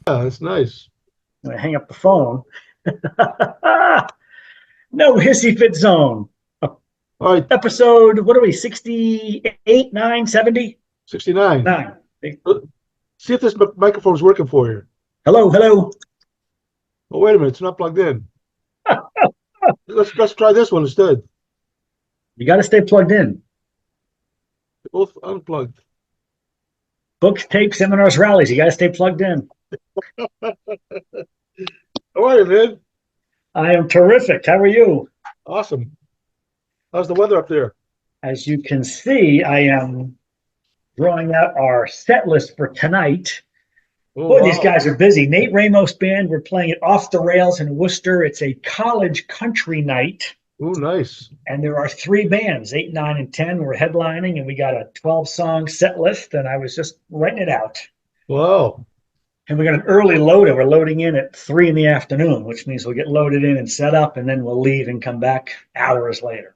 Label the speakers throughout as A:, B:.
A: that's nice.
B: I'm gonna hang up the phone. No hissy fit zone.
A: All right,
B: Episode, what are we, 68, 9, 70?
A: 69.
B: 9.
A: See if this microphone's working for you.
B: Hello, hello.
A: Oh, wait a minute, it's not plugged in. Let's try this one instead.
B: You got to stay plugged in.
A: They're both unplugged.
B: Books, tapes, seminars, rallies. You got to stay plugged in.
A: How are you, man?
B: I am terrific. How are you?
A: Awesome. How's the weather up there?
B: As you can see, I am drawing out our set list for tonight.
A: Oh,
B: Boy, these
A: wow.
B: guys are busy. Nate Ramos Band, we're playing it Off the Rails in Worcester. It's a college country night.
A: Oh, nice.
B: And there are three bands, 8, 9, and 10. We're headlining, and we got a 12-song set list, and I was just writing it out.
A: Wow.
B: And we got an early loader. We're loading in at 3 in the afternoon, which means we'll get loaded in and set up, and then we'll leave and come back hours later,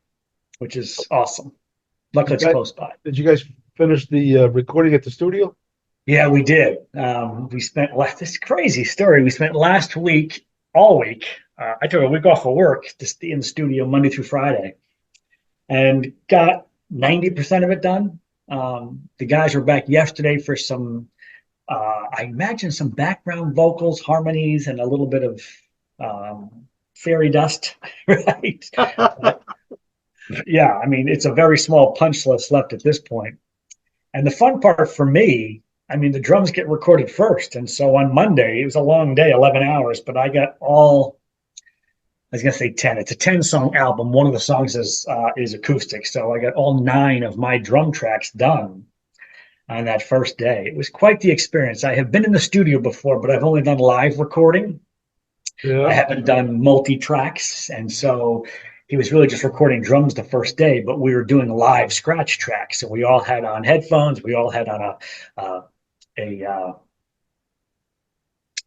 B: which is awesome. Luckily, it's close by.
A: Did you guys finish the recording at the studio?
B: Yeah, we did. We spent this crazy story. We spent last week, all week. I took a week off of work to stay in the studio Monday through Friday, and got 90% of it done. The guys were back yesterday for some, I imagine, some background vocals, harmonies, and a little bit of fairy dust, right? Yeah, I mean, it's a very small punch list left at this point. And the fun part for me, I mean, the drums get recorded first. And so on Monday, it was a long day, 11 hours, but I got all, I was going to say 10. It's a 10-song album. One of the songs is acoustic. So I got all 9 of my drum tracks done on that first day. It was quite the experience. I have been in the studio before, but I've only done live recording.
A: Yeah.
B: I haven't done multi-tracks. And so he was really just recording drums the first day, but we were doing live scratch tracks. So we all had on headphones. We all had on a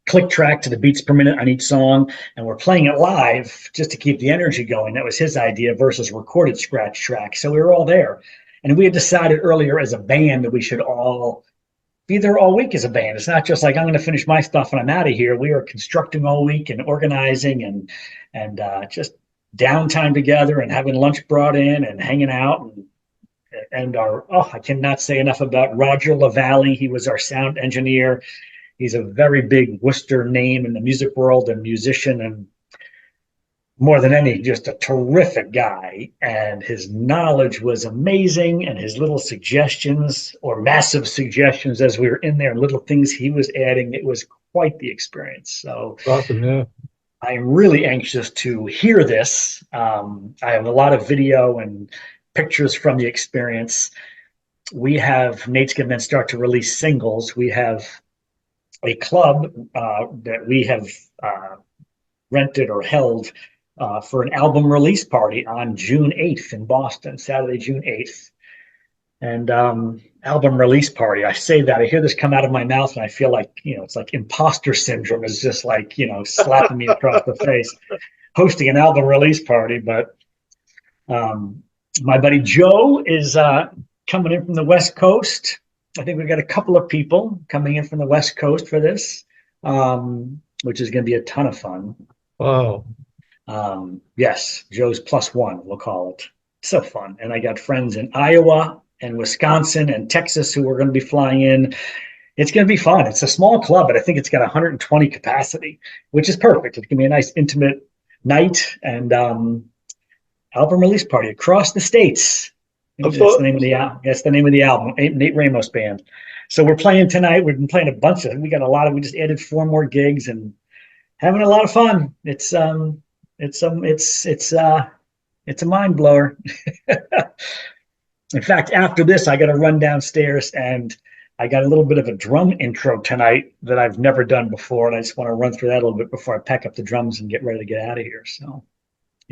B: click track to the beats per minute on each song, and we're playing it live just to keep the energy going. That was his idea versus recorded scratch track. So we were all there, and we had decided earlier as a band that we should all be there all week as a band. It's not just like I'm going to finish my stuff and I'm out of here. We are constructing all week and organizing and just downtime together and having lunch brought in and hanging out and I cannot say enough about Roger LaValle. He was our sound engineer. He's a very big Worcester name in the music world and musician, and more than any, just a terrific guy. And his knowledge was amazing, and his little suggestions or massive suggestions as we were in there, little things he was adding, it was quite the experience. So
A: Awesome, yeah.
B: I'm really anxious to hear this. I have a lot of video and pictures from the experience. Nate's going to then start to release singles. We have a club that we have rented or held for an album release party on June 8th in Boston, Saturday, June 8th. And album release party. I say that, I hear this come out of my mouth, and I feel like, it's like imposter syndrome is just like, slapping me across the face, hosting an album release party. But my buddy Joe is coming in from the West Coast. I think we've got a couple of people coming in from the West Coast for this, which is going to be a ton of fun.
A: Wow.
B: Yes, Joe's +1, we'll call it. So fun. And I got friends in Iowa and Wisconsin and Texas who are going to be flying in. It's going to be fun. It's a small club, but I think it's got 120 capacity, which is perfect. It's going to be a nice, intimate night and album release party across the states. That's the name of the album. That's the name of the album, Nate Ramos Band. So we're playing tonight. We've been playing a bunch of. We got a lot of. We just added 4 more gigs and having a lot of fun. It's a mind blower. In fact, after this, I got to run downstairs and I got a little bit of a drum intro tonight that I've never done before, and I just want to run through that a little bit before I pack up the drums and get ready to get out of here. So,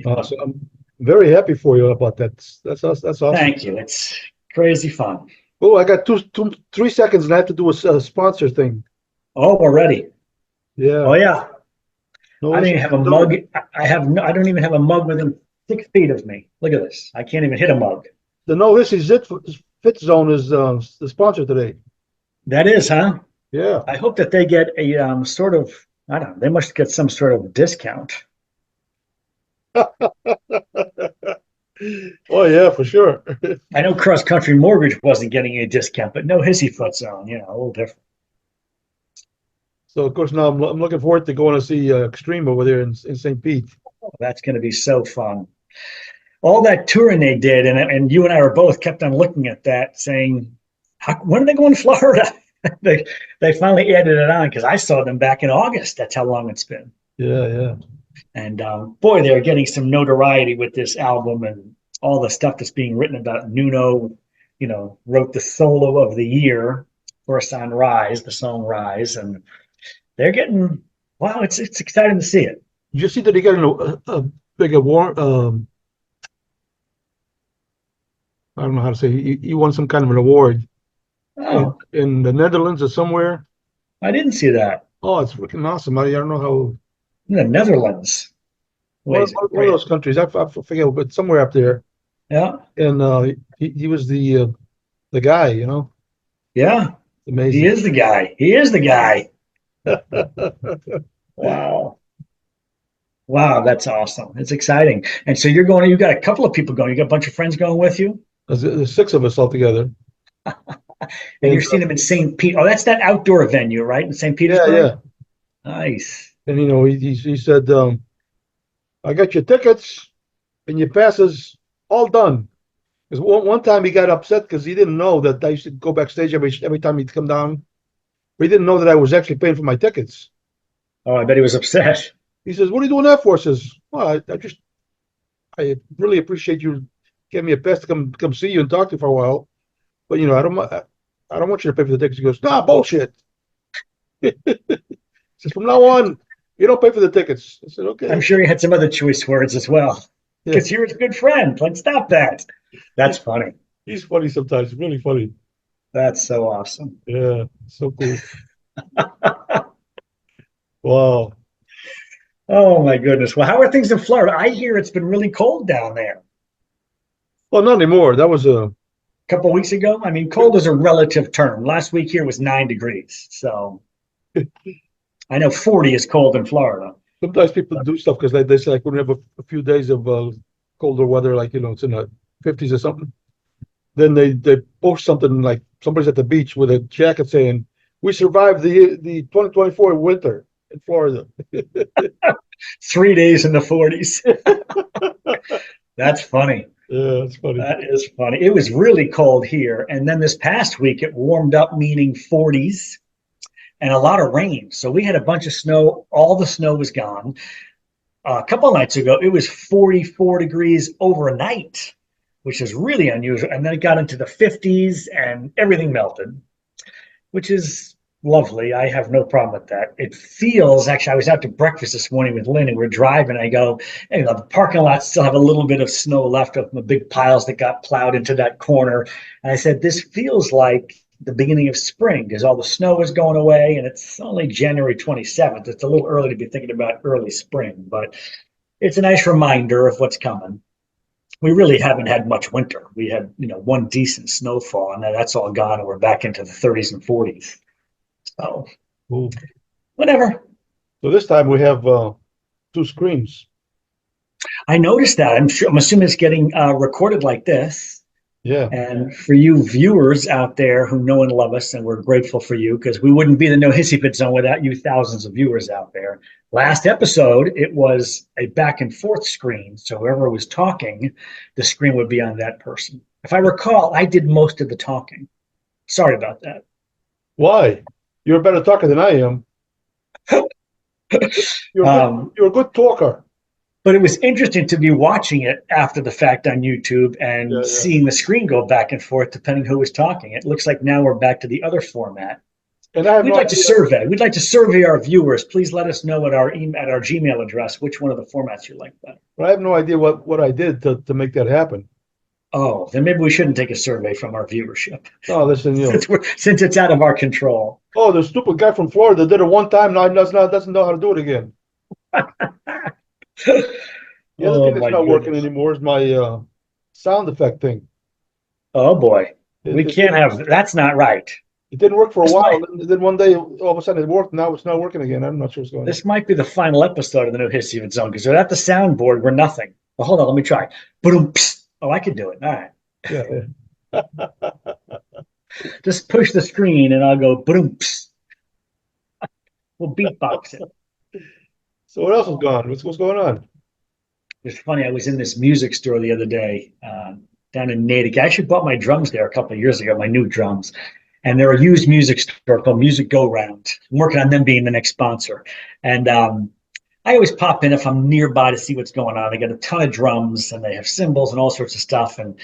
A: Awesome. I'm very happy for you about that. That's awesome.
B: Thank you. It's crazy fun.
A: Oh, I got 3 seconds, and I have to do a sponsor thing.
B: Oh, we're ready.
A: Yeah.
B: Oh yeah.
A: No,
B: I don't even have a mug. I don't even have a mug within 6 feet of me. Look at this. I can't even hit a mug.
A: The No Hissy Fit Zone is the sponsor today.
B: That is, huh?
A: Yeah.
B: I hope that they get a sort of, I don't know, they must get some sort of discount.
A: Oh yeah, for sure.
B: I know Cross Country Mortgage wasn't getting a discount, but no Hissy Foot Zone, a little different.
A: So of course now I'm looking forward to going to see Extreme over there in St. Pete.
B: Oh, that's going to be so fun. All that touring they did, and you and I were both kept on looking at that, saying, when are they going to Florida? they they finally added it on because I saw them back in August. That's how long it's been.
A: Yeah, yeah.
B: And boy, they're getting some notoriety with this album and all the stuff that's being written about. Nuno, wrote the solo of the year for us on Rise, the song Rise, and they're getting wow. It's exciting to see it.
A: Did you see that he got a big award? I don't know how to say. He won some kind of an award
B: Oh,
A: in the Netherlands or somewhere.
B: I didn't see that.
A: Oh, it's freaking awesome. I don't know how.
B: In the Netherlands.
A: One,
B: Wait,
A: of- one of those countries. I forget, but somewhere up there.
B: yeah,
A: And he was the guy.
B: yeah. He
A: Amazing.
B: is the guy. He is the guy. Wow. Wow, that's awesome. It's exciting. And so you got a couple of people going. You got a bunch of friends going with you,
A: There's six of us all together.
B: and
A: And
B: you're seeing them in St. Pete. Oh, that's that outdoor venue, right? In St.
A: yeah,
B: Petersburg?
A: yeah.
B: Nice.
A: And he said, I got your tickets and your passes all done. Because one time he got upset because he didn't know that I used to go backstage every time he'd come down. But he didn't know that I was actually paying for my tickets.
B: Oh, I bet he was upset.
A: He says, "What are you doing that for?" I says, "Well, I really appreciate you giving me a pass to come see you and talk to you for a while. But I don't want you to pay for the tickets." He goes, "Nah, bullshit." He says, "From now on, you don't pay for the tickets." I said,
B: I'm
A: "Okay."
B: sure he had some other choice words as well.
A: Yeah,
B: Because you're a good friend. Let's stop that. That's funny.
A: he's funny sometimes. Really funny.
B: That's so awesome.
A: Yeah, so cool. Wow.
B: Oh my goodness. Well, how are things in Florida? I hear it's been really cold down there.
A: Well, not anymore. That was a
B: Couple of weeks ago. I mean, cold is a relative term. Last week here was 9 degrees. So I know 40 is cold in Florida.
A: sometimes people do stuff because they say like when we have a few days of colder weather, like it's in the 50s or something. Then they post something like somebody's at the beach with a jacket saying, "We survived the 2024 winter in Florida."
B: 3 days in the 40s. That's funny.
A: Yeah, it's funny.
B: That is funny. It was really cold here. And then this past week, it warmed up, meaning 40s and a lot of rain. So we had a bunch of snow. All the snow was gone. A couple of nights ago, it was 44 degrees overnight, which is really unusual. And then it got into the 50s and everything melted, which is lovely. I have no problem with that. It feels actually, I was out to breakfast this morning with Lynn and we're driving. I go, hey, the parking lot still have a little bit of snow left of the big piles that got plowed into that corner. And I said, this feels like the beginning of spring because all the snow is going away and it's only January 27th. It's a little early to be thinking about early spring, but it's a nice reminder of what's coming. We really haven't had much winter. We had, one decent snowfall, and that's all gone, and we're back into the 30s and 40s. So,
A: Cool.
B: whatever.
A: So this time we have two screens.
B: I noticed that. I'm assuming it's getting recorded like this.
A: Yeah.
B: And for you viewers out there who know and love us, and we're grateful for you because we wouldn't be the No Hissy Fit Zone without you, thousands of viewers out there. Last episode, it was a back and forth screen. So whoever was talking, the screen would be on that person. If I recall, I did most of the talking. Sorry about that.
A: Why? You're a better talker than I am. You're a good talker.
B: But it was interesting to be watching it after the fact on YouTube and
A: Yeah, yeah.
B: seeing the screen go back and forth depending who was talking. It looks like now we're back to the other format.
A: And I have
B: We'd
A: no
B: like to
A: idea.
B: survey. We'd like to survey our viewers. Please let us know at our Gmail address which one of the formats you like better.
A: But I have no idea what I did to make that happen.
B: Oh, then maybe we shouldn't take a survey from our viewership
A: No, listen,
B: since it's out of our control.
A: oh, the stupid guy from Florida did it one time. Now doesn't know how to do it again. The other
B: Oh
A: thing that's
B: my
A: not working
B: goodness.
A: anymore is my sound effect thing.
B: Oh boy.
A: It,
B: We
A: it,
B: can't have that's not right.
A: It didn't work for a
B: This
A: while.
B: might
A: Then one day, all of a sudden, it worked. Now it's not working again. I'm not sure what's going on.
B: this might be the final episode of the new Hissy Zone because without the soundboard, we're nothing. Well, hold on, let me try. Boom. Oh, I can do it. All right.
A: Yeah.
B: Just push the screen and I'll go boom. We'll beatbox it.
A: So what else is gone? What's going on?
B: It's funny. I was in this music store the other day down in Natick. I actually bought my drums there a couple of years ago, my new drums. And they're a used music store called Music Go Round. I'm working on them being the next sponsor. And I always pop in if I'm nearby to see what's going on. They got a ton of drums and they have cymbals and all sorts of stuff. And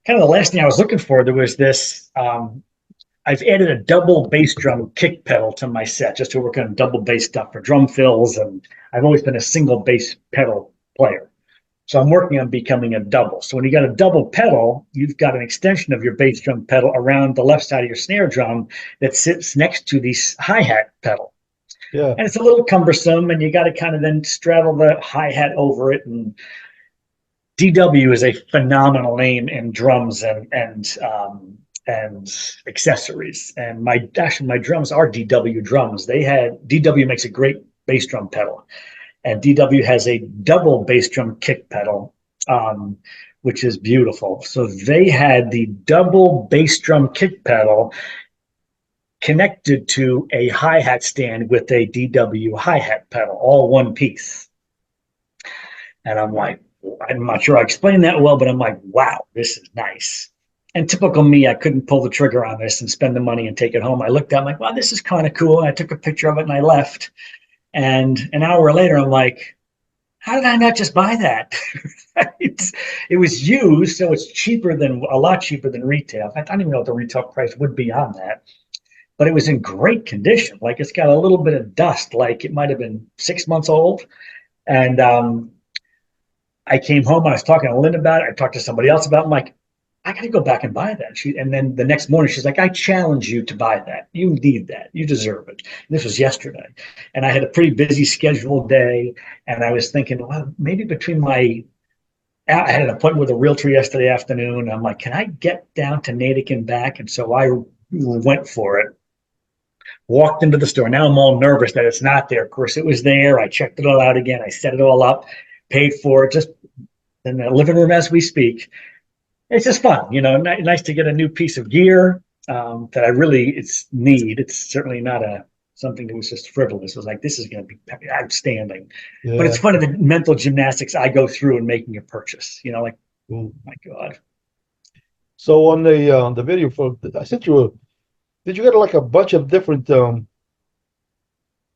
B: kind of the last thing I was looking for, there was this. I've added a double bass drum kick pedal to my set just to work on double bass stuff for drum fills. And I've always been a single bass pedal player. So I'm working on becoming a double. So when you got a double pedal, you've got an extension of your bass drum pedal around the left side of your snare drum that sits next to the hi-hat pedal.
A: Yeah.
B: And it's a little cumbersome, and you got to kind of then straddle the hi-hat over it. And DW is a phenomenal name in drums and accessories. And my drums are DW drums. DW makes a great bass drum pedal. And DW has a double bass drum kick pedal, which is beautiful. So they had the double bass drum kick pedal connected to a hi-hat stand with a DW hi-hat pedal, all one piece. And I'm like, I'm not sure I explained that well, but I'm like, wow, this is nice. And typical me, I couldn't pull the trigger on this and spend the money and take it home. I looked at it, I'm like, wow, this is kind of cool. And I took a picture of it and I left. And an hour later, I'm like, how did I not just buy that? It was used, so it's a lot cheaper than retail. In fact, I don't even know what the retail price would be on that. But it was in great condition. Like it's got a little bit of dust, like it might have been 6 months old. And I came home, I was talking to Lynn about it. I talked to somebody else about it. I'm like, I got to go back and buy that. And then the next morning, she's like, I challenge you to buy that. You need that. You deserve it. And this was yesterday. And I had a pretty busy scheduled day. And I was thinking, well, maybe I had an appointment with a realtor yesterday afternoon. I'm like, can I get down to Natick and back? And so I went for it. Walked into the store. Now I'm all nervous that it's not there. Of course, it was there. I checked it all out again. I set it all up, paid for it, just in the living room as we speak. It's just fun, nice to get a new piece of gear that I really need. It's certainly not something that was just frivolous. It was like, this is going to be outstanding.
A: Yeah.
B: But it's funny the mental gymnastics I go through in making a purchase. Like, oh my God.
A: So on the video I sent you did you get like a bunch of different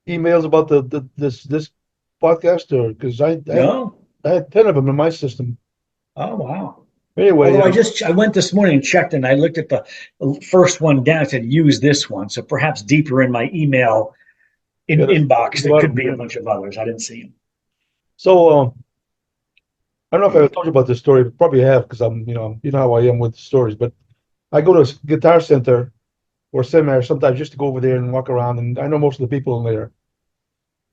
A: emails about this podcast, or because
B: No.
A: I had 10 of them in my system.
B: Oh wow.
A: Anyway,
B: Although I went this morning and checked, and I looked at the first one down. It said use this one, so perhaps deeper in my email inbox there could be a bunch of others. I didn't see them.
A: So I don't know if I ever told you about this story, but probably have, because I'm how I am with stories. But I go to a Guitar Center or seminar sometimes just to go over there and walk around, and I know most of the people in there.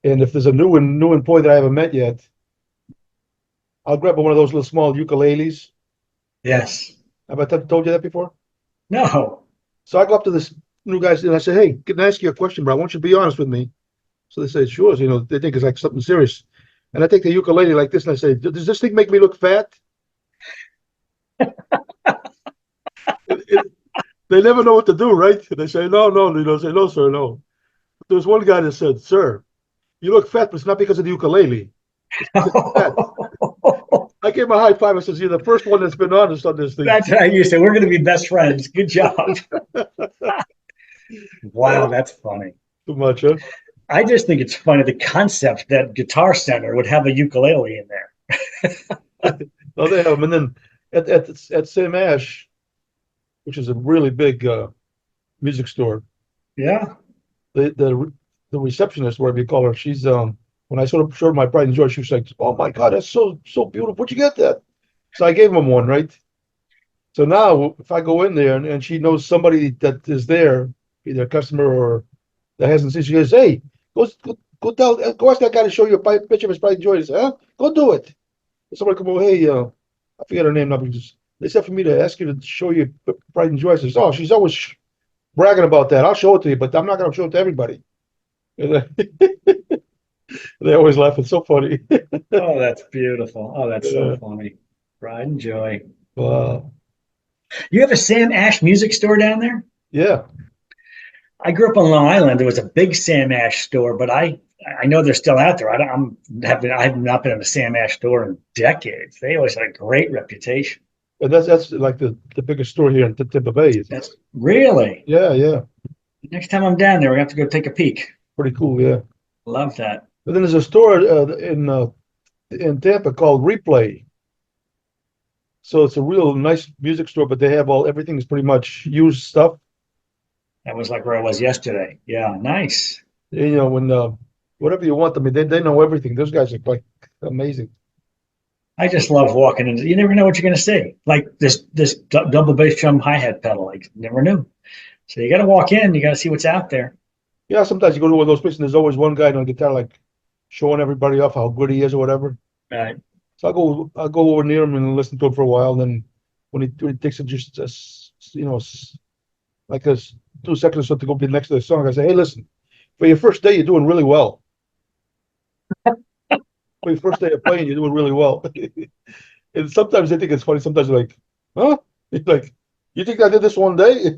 A: And if there's a new employee that I haven't met yet, I'll grab one of those little small ukuleles.
B: Yes.
A: Have I told you that before?
B: No.
A: So I go up to this new guy and I say, "Hey, can I ask you a question, bro? I want you to be honest with me." So they say, "Sure." They think it's like something serious. And I take the ukulele like this and I say, "Does this thing make me look fat?" They never know what to do, right? And they say, "No, no." Say, "No, sir, no." But there was one guy that said, "Sir, you look fat, but it's not because of the ukulele. It's because of fat." I gave him a high five. I said, "You're the first one that's been honest on this thing."
B: That's how you say we're going to be best friends. Good job. Wow, that's funny.
A: Too much, huh?
B: I just think it's funny the concept that Guitar Center would have a ukulele in there.
A: Oh, they have them. And then at Sam Ash, which is a really big music store,
B: Yeah.
A: the receptionist, whatever you call her, she's when I sort of showed my pride and joy, she was like, "Oh my God, that's so beautiful. Where'd you get that?" So I gave him one, right? So now if I go in there and she knows somebody that is there, either a customer or that hasn't seen, she goes, "Hey, go ask that guy to show you a picture of his pride and joy." I say, "Huh? Go do it." And somebody come over, "Hey, I forget her name now, because they said for me to ask you to show you pride and joy." I says, "Oh, she's always bragging about that. I'll show it to you, but I'm not going to show it to everybody. They always laugh. It's so funny.
B: Oh, that's beautiful. Oh, that's so
A: Uh,
B: funny. Pride and joy.
A: wow.
B: You have a Sam Ash music store down there?
A: Yeah.
B: I grew up on Long Island. There was a big Sam Ash store, but I know they're still out there. I have not been in a Sam Ash store in decades. They always had a great reputation.
A: And that's like the biggest store here in Tampa Bay.
B: That's really
A: Yeah, yeah.
B: next time I'm down there, we have to go take a peek.
A: Pretty cool, yeah.
B: Love that.
A: But then there's a store in Tampa called Replay. So it's a real nice music store, but they have everything is pretty much used stuff.
B: That was like where I was yesterday. Yeah, nice.
A: You know, when whatever you want, I mean, they know everything. Those guys are like amazing.
B: I just love walking into. You never know what you're going to see. Like this double bass drum hi hat pedal. Like never knew. So you got to walk in. You got to see what's out there.
A: Yeah, sometimes you go to one of those places and there's always one guy on the guitar like showing everybody off how good he is or whatever.
B: Right.
A: So I'll go over near him and listen to him for a while. And then when he takes it just like a 2 seconds or so to go be next to the song, I say, hey, listen, for your first day, you're doing really well. For your first day of playing, you're doing really well. And sometimes they think it's funny. Sometimes they're like, huh? It's like, you think I did this one day?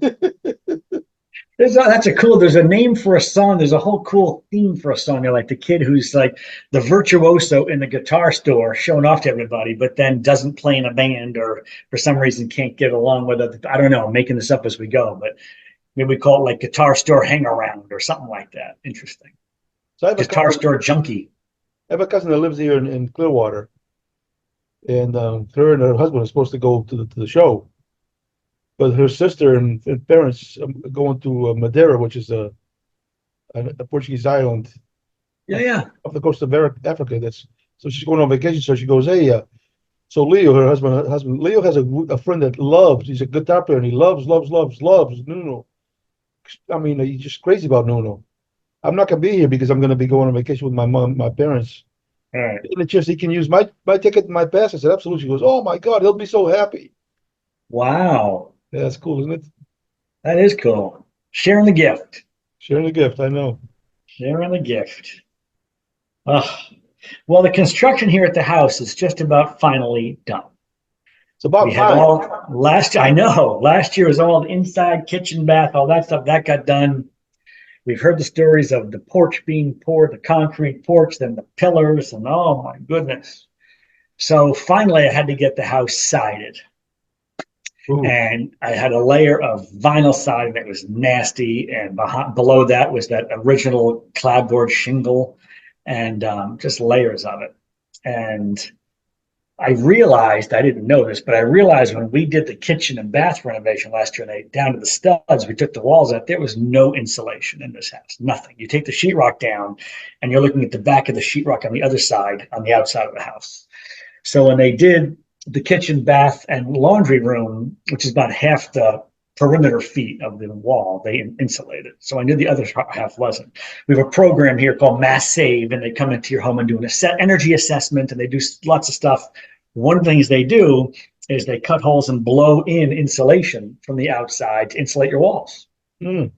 B: There's a name for a song. There's a whole cool theme for a song. They're like the kid who's like the virtuoso in the guitar store showing off to everybody, but then doesn't play in a band or for some reason can't get along with it. I don't know. I'm making this up as we go, but maybe we call it like guitar store hang around or something like that. Interesting.
A: So
B: Guitar store junkie.
A: I have a cousin that lives here in Clearwater, and her and her husband are supposed to go to the show, but her sister and parents are going to Madeira, which is a Portuguese island
B: Yeah, yeah.
A: off the coast of Africa. That's so she's going on vacation. So she goes, hey, so Leo, her husband, Leo has a friend that loves. He's a guitar player, and he loves Nuno. I mean, he's just crazy about Nuno. I'm not gonna be here because I'm gonna be going on vacation with my parents.
B: All right.
A: And it's just he can use my ticket and my pass. I said, absolutely. She goes, oh my God, he'll be so happy.
B: Wow.
A: Yeah, that's cool, isn't it?
B: That is cool. Sharing the gift.
A: Sharing a gift, I know.
B: Sharing the gift. Oh, well, the construction here at the house is just about finally done.
A: It's about
B: We have
A: time.
B: I know, last year was all the inside kitchen, bath, all that stuff that got done. We've heard the stories of the porch being poured, the concrete porch, then the pillars, and oh my goodness. So finally, I had to get the house sided.
A: Ooh.
B: And I had a layer of vinyl siding that was nasty, and below that was that original clapboard shingle, and just layers of it. And I realized, I didn't know this, but I realized when we did the kitchen and bath renovation last year, and they down to the studs, we took the walls out, there was no insulation in this house, nothing. You take the sheetrock down, and you're looking at the back of the sheetrock on the other side, on the outside of the house. So when they did the kitchen, bath, and laundry room, which is about half the perimeter feet of the wall, they insulated. So I knew the other half wasn't. We have a program here called Mass Save, and they come into your home and do an energy assessment, and they do lots of stuff. One of the things they do is they cut holes and blow in insulation from the outside to insulate your walls.
A: Mm.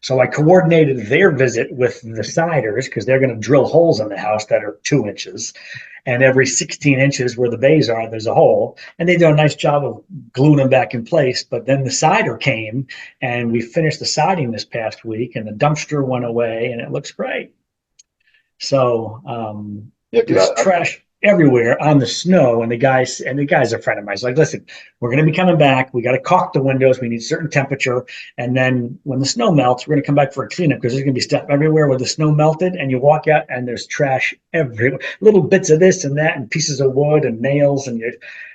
B: So I coordinated their visit with the siders because they're going to drill holes in the house that are 2 inches. And every 16 inches where the bays are, there's a hole. And they do a nice job of gluing them back in place. But then the cider came, and we finished the siding this past week, and the dumpster went away, and it looks great. So
A: Yeah,
B: there's trash everywhere on the snow, and the guy's a friend of mine. He's like, listen, we're going to be coming back. We got to caulk the windows. We need certain temperature. And then when the snow melts, we're going to come back for a cleanup because there's going to be stuff everywhere where the snow melted, and you walk out and there's trash everywhere, little bits of this and that and pieces of wood and nails.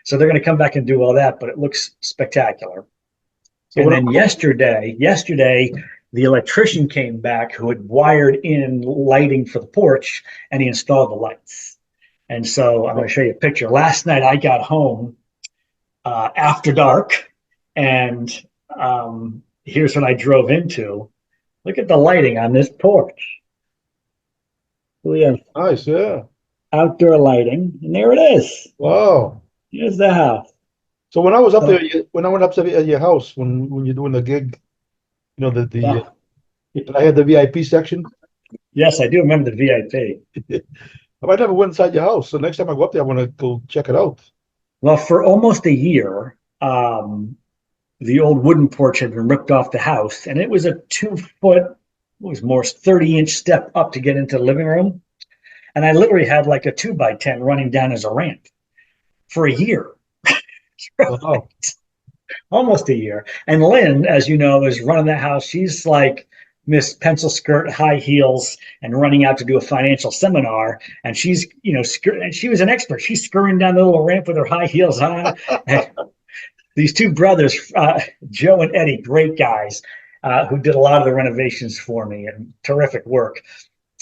B: So they're going to come back and do all that, but it looks spectacular. So and then yesterday, the electrician came back who had wired in lighting for the porch, and he installed the lights. And so I'm going to show you a picture. Last night I got home after dark, and here's what I drove into. Look at the lighting on this porch. We have
A: nice, yeah.
B: Outdoor lighting, and there it is.
A: Wow.
B: Here's the house.
A: So when I was up there, when I went up to your house when you're doing the gig, You know, the
B: Well,
A: and I had the VIP section.
B: yes, I do remember the VIP.
A: I never went inside your house, so next time I go up there, I want to go check it out.
B: Well, for almost a year, the old wooden porch had been ripped off the house, and it was a 2 foot, it was more 30-inch step up to get into the living room. And I literally had like a 2x10 running down as a ramp for a year,
A: Wow.
B: almost a year. And Lynn, as you know, is running the house. She's like Miss Pencil Skirt, high heels, and running out to do a financial seminar. And she's, and she was an expert. She's scurrying down the little ramp with her high heels on. And these two brothers, Joe and Eddie, great guys, who did a lot of the renovations for me and terrific work.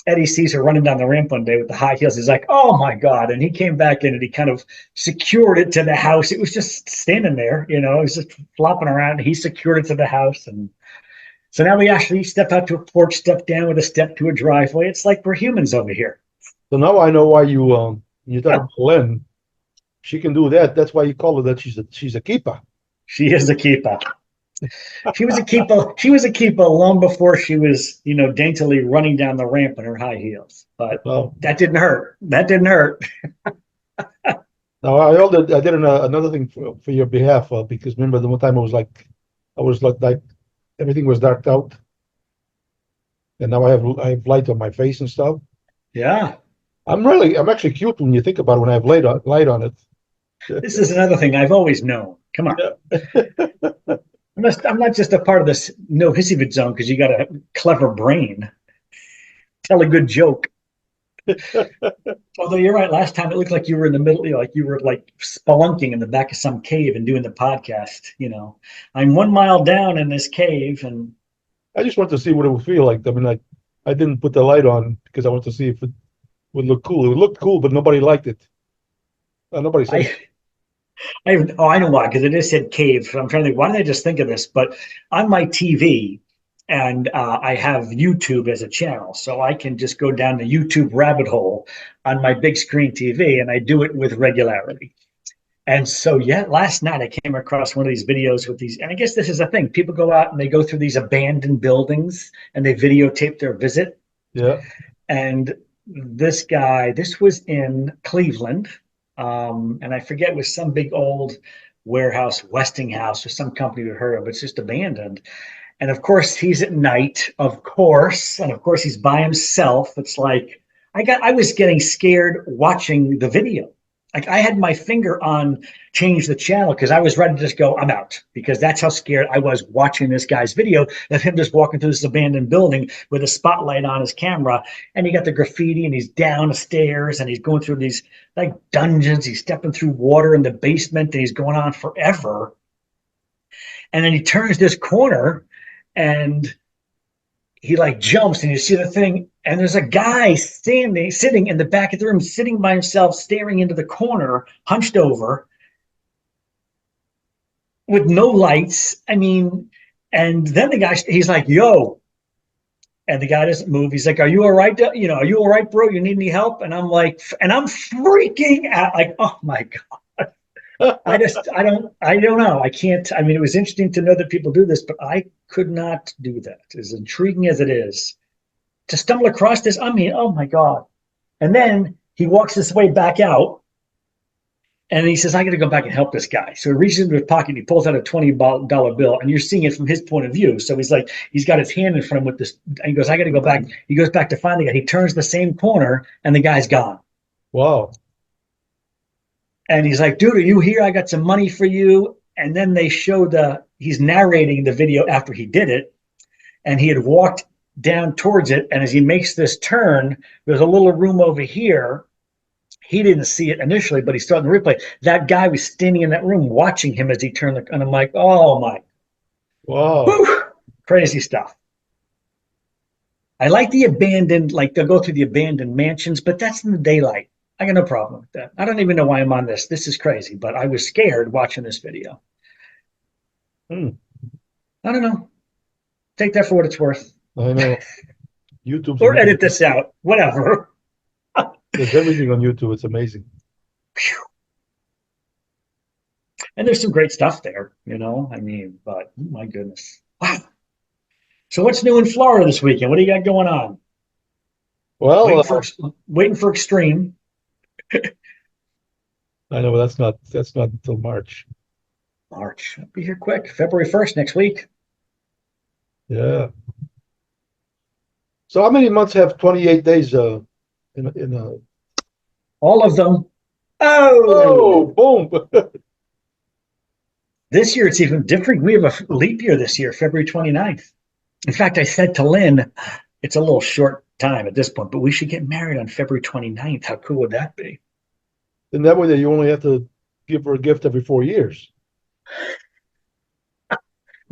B: Eddie sees her running down the ramp one day with the high heels. He's like, "Oh my God." And he came back in and he kind of secured it to the house. It was just standing there, it was just flopping around. He secured it to the house. And so now we actually step out to a porch, step down with a step to a driveway. It's like we're humans over here.
A: So now I know why you talk about Lynn. She can do that. That's why you call her that. She's a keeper.
B: She is a keeper. She was a keeper. She was a keeper long before she was, daintily running down the ramp in her high heels. But
A: Well,
B: that didn't hurt. That didn't hurt.
A: now I did another thing for your behalf because remember the one time I was like everything was darked out, and now I have light on my face and stuff.
B: Yeah.
A: I'm actually cute when you think about it when I have light on it.
B: This is another thing I've always known. Come on.
A: Yeah.
B: I'm not just a part of this no hissy zone because you got a clever brain. Tell a good joke. Although you're right, last time it looked like you were in the middle, like you were like spelunking in the back of some cave and doing the podcast. I'm 1 mile down in this cave, and
A: I just wanted to see what it would feel like. I mean, I didn't put the light on because I wanted to see if it would look cool. It looked cool, but nobody liked it. Nobody said
B: I I know why, because it just said cave. So I'm trying to think, why did I just think of this? But on my TV, and I have YouTube as a channel, so I can just go down the YouTube rabbit hole on my big screen TV, and I do it with regularity. And so, yeah, last night I came across one of these videos with these, and I guess this is a thing. People go out and they go through these abandoned buildings and they videotape their visit.
A: yeah.
B: And this guy, this was in Cleveland, and I forget, it was some big old warehouse, Westinghouse, or some company we heard of. It's just abandoned. And of course, he's at night, of course, and of course he's by himself. It's like I was getting scared watching the video. Like I had my finger on change the channel because I was ready to just go, I'm out, because that's how scared I was watching this guy's video of him just walking through this abandoned building with a spotlight on his camera. And he got the graffiti and he's down the stairs and he's going through these like dungeons. He's stepping through water in the basement and he's going on forever. And then he turns this corner and he like jumps and you see the thing, and there's a guy sitting in the back of the room, sitting by himself, staring into the corner, hunched over with no lights. I mean, and then the guy, he's like, "Yo," and the guy doesn't move. He's like, "Are you all right? Are you all right, bro? You need any help?" And I'm like, and I'm freaking out, like, "Oh my God." I don't know. I can't. I mean, it was interesting to know that people do this, but I could not do that. As intriguing as it is to stumble across this, I mean, oh my God. And then he walks his way back out and he says, I got to go back and help this guy. So he reaches into his pocket and he pulls out a $20 bill, and you're seeing it from his point of view. So he's like, he's got his hand in front of him with this, and he goes, I got to go back. He goes back to find the guy. He turns the same corner and the guy's gone.
A: Wow.
B: And he's like, dude, are you here? I got some money for you. And then they show he's narrating the video after he did it. And he had walked down towards it. And as he makes this turn, there's a little room over here. He didn't see it initially, but he saw it in the replay. That guy was standing in that room watching him as he turned and I'm like, oh my,
A: Wow.
B: whew, crazy stuff. I like the abandoned, like they'll go through the abandoned mansions, but that's in the daylight. I got no problem with that. I don't even know why I'm on this. This is crazy, but I was scared watching this video.
A: Hmm.
B: I don't know. Take that for what it's worth.
A: I know. YouTube's
B: Or
A: amazing.
B: edit this out. Whatever.
A: There's everything on YouTube. It's amazing.
B: And there's some great stuff there, I mean, but oh my goodness. Wow. So what's new in Florida this weekend? What do you got going on?
A: Well,
B: Waiting for Extreme.
A: I know, but that's not until March.
B: March. I'll be here quick. February 1st next week.
A: Yeah. So how many months have 28 days in a
B: All of them.
A: Oh,
B: Oh,
A: boom.
B: this year it's even different. We have a leap year this year, February 29th. In fact, I said to Lynn, it's a little short time at this point, but we should get married on February 29th. How cool would that be?
A: And that way that you only have to give her a gift every 4 years.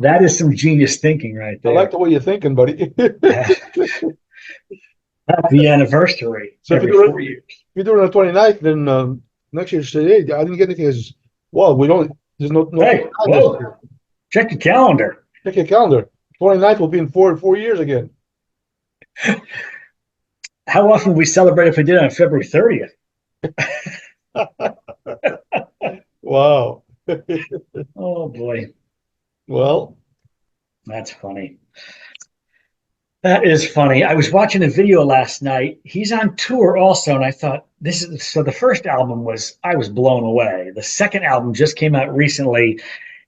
B: That is some genius thinking right
A: I like
B: there.
A: the way you're thinking, buddy.
B: Happy anniversary
A: So if you
B: every
A: do it,
B: 4 years.
A: if you do it on the 29th, then next year you say, hey, I didn't get anything. As well, we don't. There's no
B: Hey,
A: time this
B: whoa,
A: year.
B: check your calendar.
A: Check your calendar. 29th will be in 4 years again.
B: How often we celebrate if we did it on February 30th?
A: Wow.
B: Oh boy,
A: Well,
B: that's funny. That is funny. I was watching a video last night. He's on tour also, and I thought this is so the first album was I was blown away. The second album just came out recently,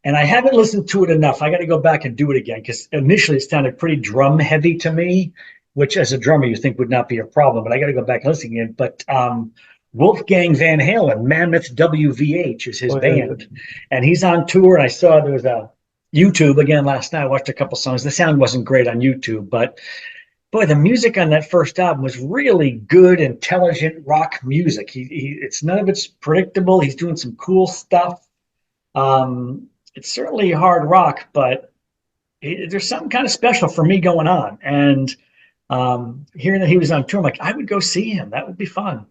B: and I haven't listened to it enough. I got to go back and do it again because initially it sounded pretty drum heavy to me, which as a drummer you think would not be a problem, but I got to go back and listen again. But Wolfgang Van Halen, Mammoth WVH is his
A: oh, yeah,
B: band, and he's on tour. And I saw there was a YouTube again last night. I watched a couple songs. The sound wasn't great on YouTube, but boy, the music on that first album was really good, intelligent rock music. It's none of it's predictable. He's doing some cool stuff. It's certainly hard rock, but there's something kind of special for me going on. And hearing that he was on tour, I'm like, I would go see him. That would be fun.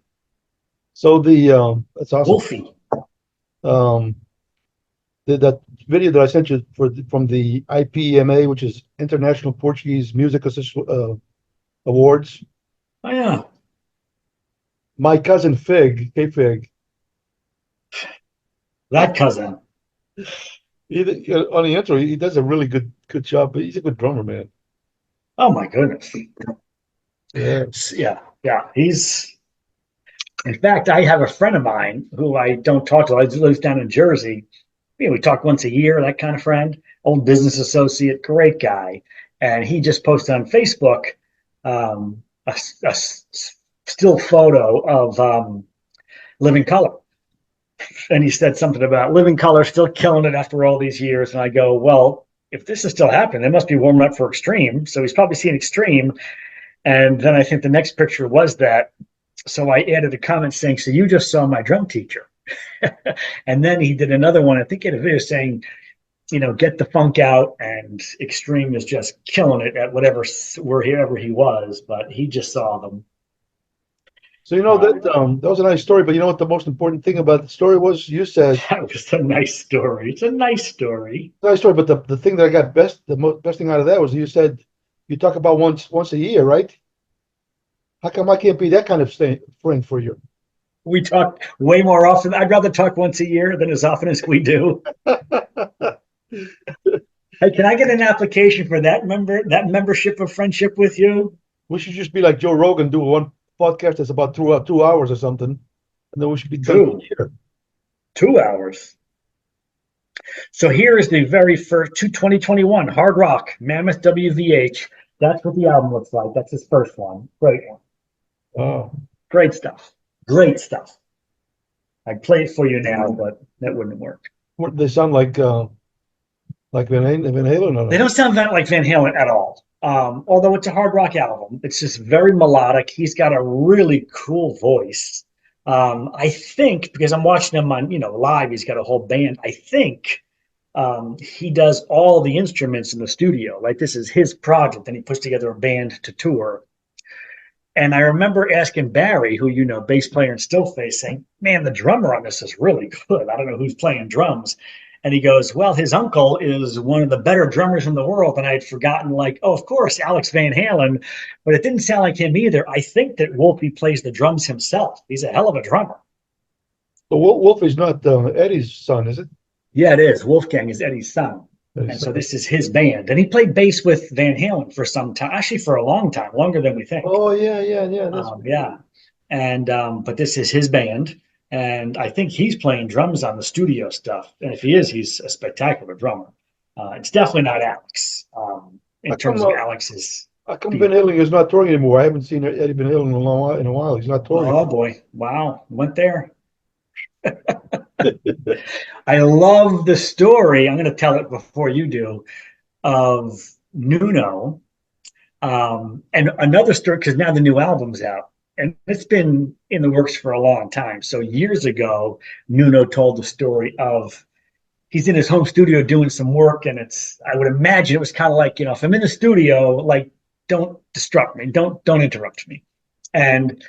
A: so that's awesome.
B: Wolfie.
A: Um, that video that I sent you from the IPMA, which is International Portuguese Music Awards.
B: Oh yeah,
A: My cousin Fig, K Fig,
B: that cousin.
A: on the intro, he does a really good job. But he's a good drummer, man.
B: Oh my goodness.
A: Yeah.
B: Yeah, yeah. He's. In fact, I have a friend of mine who I don't talk to. He lives down in Jersey. We talk once a year, that kind of friend, old business associate, great guy. And he just posted on Facebook a still photo of Living Color. And he said something about Living Color still killing it after all these years. And I go, well, if this is still happening, they must be warming up for Extreme. So he's probably seen Extreme. And then I think the next picture was that. So I added a comment saying, so you just saw my drum teacher. And then he did another one. I think he had a video saying, get the funk out, and Extreme is just killing it at wherever he was, but he just saw them.
A: So that was a nice story, but you know what the most important thing about the story was? You said
B: That was a nice story. It's a nice story.
A: nice story, but the thing that I got best thing out of that was you said you talk about once a year, right? How come I can't be that kind of friend for you?
B: We talk way more often. I'd rather talk once a year than as often as we do. Hey, can I get an application for that membership of friendship with you?
A: We should just be like Joe Rogan, do one podcast that's about 2 hours or something, and then we should be done here.
B: 2 hours. So here is the very first 2021 Hard Rock Mammoth WVH. That's what the album looks like. That's his first one. Great one.
A: Oh,
B: Great stuff. Great stuff. I'd play it for you now, but that wouldn't work.
A: they sound like Van Halen. Or
B: They don't sound like Van Halen at all. Although it's a hard rock album, it's just very melodic. He's got a really cool voice. I think because I'm watching him on live, he's got a whole band. I think he does all the instruments in the studio. Like this is his project, and he puts together a band to tour. And I remember asking Barry, who bass player and still facing, man, the drummer on this is really good. I don't know who's playing drums. And he goes, well, his uncle is one of the better drummers in the world. And I'd forgotten, oh, of course, Alex Van Halen. But it didn't sound like him either. I think that Wolfie plays the drums himself. He's a hell of a drummer.
A: But Wolf is not Eddie's son, is it?
B: Yeah, it is. Wolfgang is Eddie's son. And so this is his band. And he played bass with Van Halen for some time, actually for a long time, longer than we think.
A: Oh yeah. That's
B: Yeah. And but this is his band. And I think he's playing drums on the studio stuff. And if he is, he's a spectacular drummer. It's definitely not Alex. In
A: how come
B: terms of Alex's
A: how come Van
B: beat.
A: Halen is not touring anymore? I haven't seen Eddie Van Halen in a long while. In a while, he's not touring.
B: Oh boy. Wow. Went there. I love the story. I'm going to tell it before you do of Nuno. And another story, because now the new album's out and it's been in the works for a long time. So years ago, Nuno told the story of he's in his home studio doing some work. And I would imagine it was kind of like, if I'm in the studio, like, don't disrupt me, don't interrupt me. And,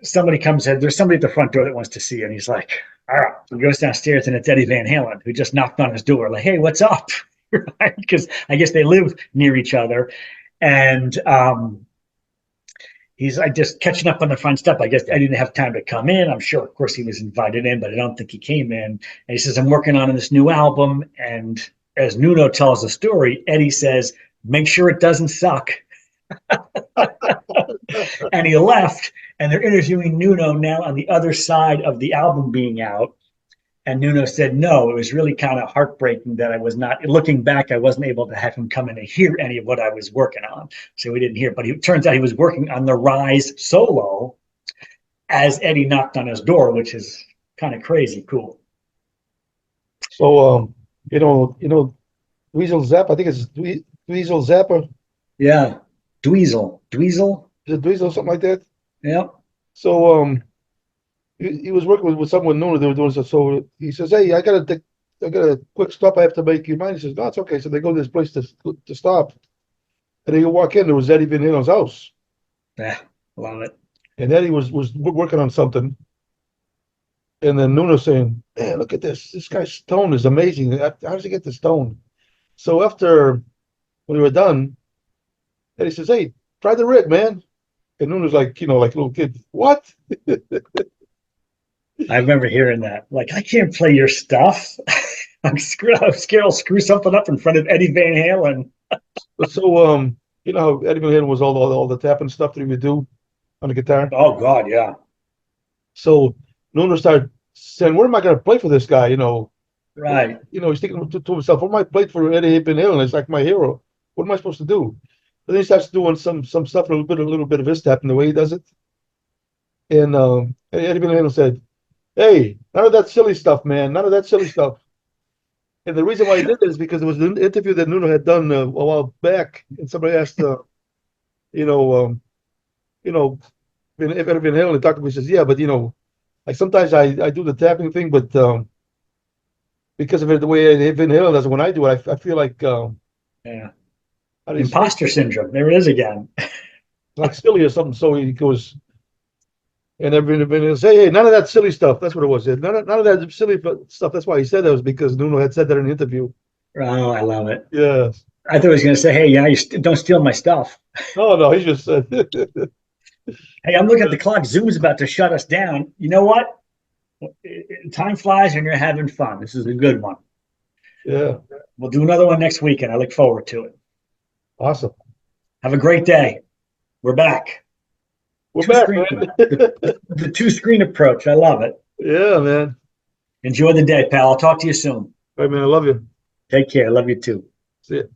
B: somebody comes in, there's somebody at the front door that wants to see you. And he's like, all right, he goes downstairs and it's Eddie Van Halen who just knocked on his door. Like, hey, what's up? Because I guess they live near each other. And he's like just catching up on the front step. I guess I didn't have time to come in. I'm sure, of course, he was invited in, but I don't think he came in. And he says, I'm working on this new album. And as Nuno tells the story, Eddie says, make sure it doesn't suck. And he left, and they're interviewing Nuno now on the other side of the album being out. And Nuno said, no, it was really kind of heartbreaking that I was not, looking back, I wasn't able to have him come in and hear any of what I was working on. So we didn't hear, but it turns out he was working on the Rise solo as Eddie knocked on his door, which is kind of crazy cool.
A: So, Dweezil Zappa, I think it's Dweezil Zappa.
B: Yeah. Dweezil.
A: Is it Dweezil, something like that?
B: Yeah.
A: So, he was working with someone new. They were doing so he says, "Hey, I got a quick stop. I have to make. You mind?" He says, "No, it's okay." So they go to this place to stop, and they walk in. There was Eddie Van Halen's house.
B: Yeah, love it.
A: And Eddie was working on something, and then Nuno saying, "Man, look at this. This guy's tone is amazing. How does he get this tone?" So after when we were done, Eddie says, "Hey, try the rig, man." And Nuno's like, like a little kid. What?
B: I remember hearing that. Like, I can't play your stuff. I'm scared I'll screw something up in front of Eddie Van Halen.
A: So, how Eddie Van Halen was all the tapping stuff that he would do on the guitar.
B: Oh God, yeah.
A: So Nuno started saying, "What am I going to play for this guy?"
B: Right.
A: He's thinking to himself, "What am I play for Eddie Van Halen? It's like my hero. What am I supposed to do?" But then he starts doing some stuff, a little bit of his tapping the way he does it. And Eddie Van Halen said, "Hey, none of that silly stuff, man. None of that silly stuff." And the reason why he did that is because there was an interview that Nuno had done a while back, and somebody asked, you know, if Eddie Van Halen talked to me, he says, "Yeah, but like sometimes I do the tapping thing, but because of it, the way Eddie Van Halen does it, when I do it, I feel like
B: Yeah.
A: how do you say
B: Imposter syndrome. There it is again.
A: like silly or something." So he goes, and everybody say, "Hey, none of that silly stuff." That's what it was. None of that silly stuff. That's why he said that, was because Nuno had said that in the interview.
B: Oh, I love it.
A: Yeah.
B: I thought he was going to say, hey, yeah, don't steal my stuff.
A: No, he just said.
B: Hey, I'm looking at the clock. Zoom's about to shut us down. You know what? Time flies and you're having fun. This is a good one.
A: Yeah.
B: We'll do another one next week, and I look forward to it.
A: Awesome.
B: Have a great day. We're back.
A: We're back, man.
B: The two-screen approach. I love it.
A: Yeah, man.
B: Enjoy the day, pal. I'll talk to you soon.
A: All right, man. I love you.
B: Take care. I love you too.
A: See you.